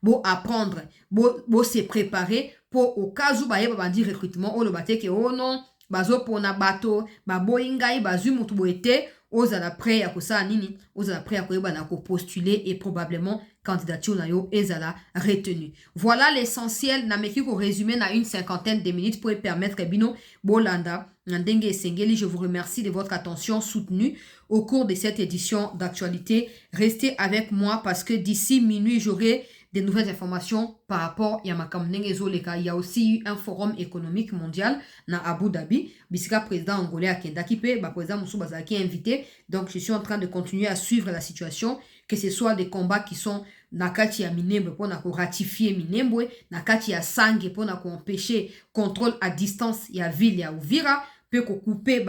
pour apprendre, pour se préparer pour au cas où il y a un recrutement ou le bateau oh non, bazo pour na bateau, baboinga bazu mutu boete, ozala prêt à kosa nini, ozala prêt à postuler et probablement candidature na yo ezala retenue. Voilà l'essentiel na meki ko résumé na une 50aine de minutes pour permettre bino bolanda ndenge esengeli. Je vous remercie de votre attention soutenue au cours de cette édition d'actualité. Restez avec moi parce que d'ici minuit j'aurai des nouvelles informations par rapport à Yamakam Nengezoleka. Il y a aussi eu un forum économique mondial na Abu Dhabi. Bisika président angolais à Kendakipe, président Moussou Bazaki est invité. Donc je suis en train de continuer à suivre la situation, que ce soit des combats qui sont nakati ya Minembwe pour ratifier Minembwe, nakati ya Sange pour empêcher contrôle à distance ya ville ya Uvira, peut couper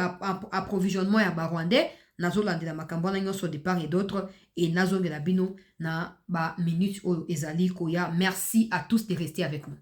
approvisionnement ya Barwandais. Nazolandela makambo na nyonso de part et d'autre et nazongela bino na ba minute o ezali koya. Merci à tous de rester avec nous.